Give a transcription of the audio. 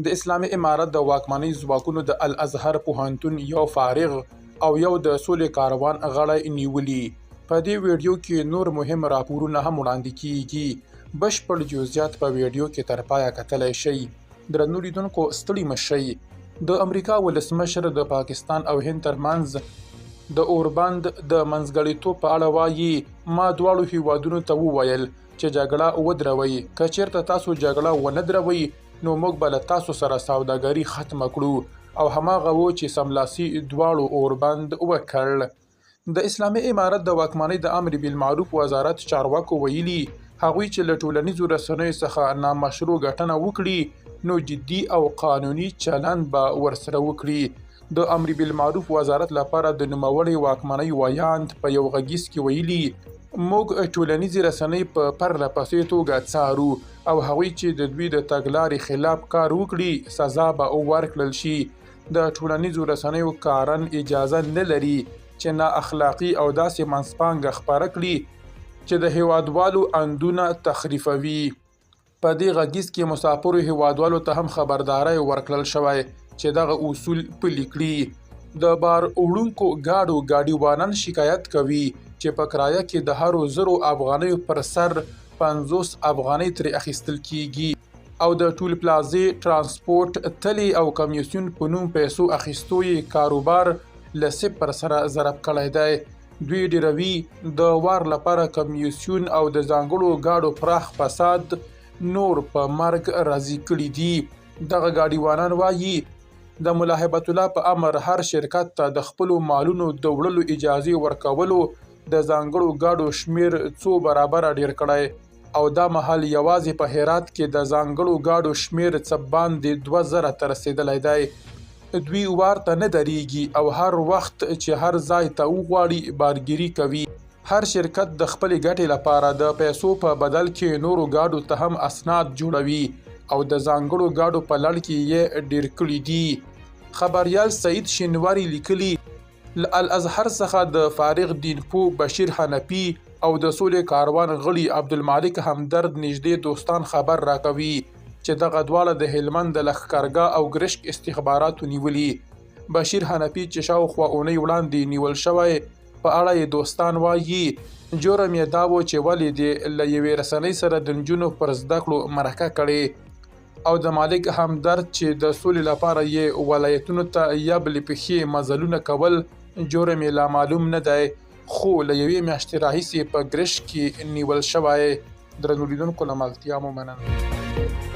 د اسلامي امارت د واکمنۍ ځواکونو د الازهر پوهنتون یو فارغ او یو د سولې کاروان غړی نیولي. په دې ویډیو کې نور مهم راپورونه هم وړاندې کیږي. بشپړ جزئیات په ویډیو کې تر پایه کتلی شئ. درنو لیدونکو ستړي مه شئ. د امریکا ولسمشر د پاکستان او هند ترمنځ د اوربند د منځګړیتوب په اړه وایي ما دواړو هیوادونو ته وویل چې جګړه ودروئ. که چیرته تاسو جګړه ونه دروئ نو موږ به له تاسو سره سوداګري ختمه کړو او هماغه و چې سملاسي دواړو اوربند وکړ. د اسلامي امارت د واکمنۍ د امر بالمعروف وزارت چارواکو ویلي هغوی چې له ټولنیزو رسنیو څخه نامشروع ګټنه وکړي نو جدي او قانوني چلند به ورسره وکړي. د امر بالمعروف وزارت لپاره د نوموړې واکمنۍ ویاند په یو غږیز کې ویلي موږ ټولنیزې رسنۍ په پرله پسې توګه څارو او هغوی چې د دوی د تګلارې خلاف کار وکړي سزا به ورکړل شي. د ټولنیزو رسنیو کارن اجازه نه لري چې نا اخلاقي او داسې منځپانګه خپره کړي چې د هیوادوالو اندونه تخریفوي. په دې غږیز کې مسافرو هیوادوالو ته هم خبرداری ورکړل شوی چې دغه اصول پلي کړي. د بار وړونکو ګاډیوانان شکایت کوي چې په کرایه کې د هرو 1000 افغانیو پر سر 50 افغانۍ ترې اخیستل کیږي او د ټول پلازې ترانسپورت تلې او کمیسیون په نوم پیسو اخیستو یې کاروبار له 0 سره ضرب کړی دی. دوی ډیروي د وار لپاره کمیسیون او د ځانګړو ګاډو پراخ فساد نور په مرګ راضي کړي دي. دغه ګاډیوانان وایي د ملا هیبت الله په امر هر شرکت ته د خپلو مالونو د وړلو اجازې ورکولو د ځانګړو ګاډو شمیر څو برابره ډیر کړی او دا مهال یوازې په هرات کې د ځانګړو ګاډو شمیر څه باندې 2000 ته رسیدلی دی. دوی وار ته نه دریږي او هر وخت چې هر ځای ته وغواړي بارګیري کوي. هر شرکت د خپلې ګټې لپاره د پیسو په بدل کې نورو ګاډو ته هم اسناد جوړوي او د ځانګړو ګاډو په لړ کې یې ډیر کړي دي. خبریال سعید شینواری لیکلي له الازهر څخه د فارغ دینپو بشیر حنفي او د سولې کاروان غړي عبدالمالک همدرد نږدې دوستان خبر راکوي چې دغه دواړه د هلمند د لښکرګاه او ګرشک استخباراتو نیولي. بشیر حنفي چې شاوخوا اونۍ وړاندې نیول شوی په اړه یې دوستان وایي جرم یې دا و چې ولې دې له یوې رسنۍ سره د نجونو پر زده کړو مرکه کړې او د مالک همدرد چې د سولې لپاره یې ولایتونو ته یبلې پښې مزلونه کول جرم یې لا معلوم نه دی خو له یوې میاشتې راهیسې په ګرشک کې نیول شوی. درنو لیدونکو له ملتیا مو مننه.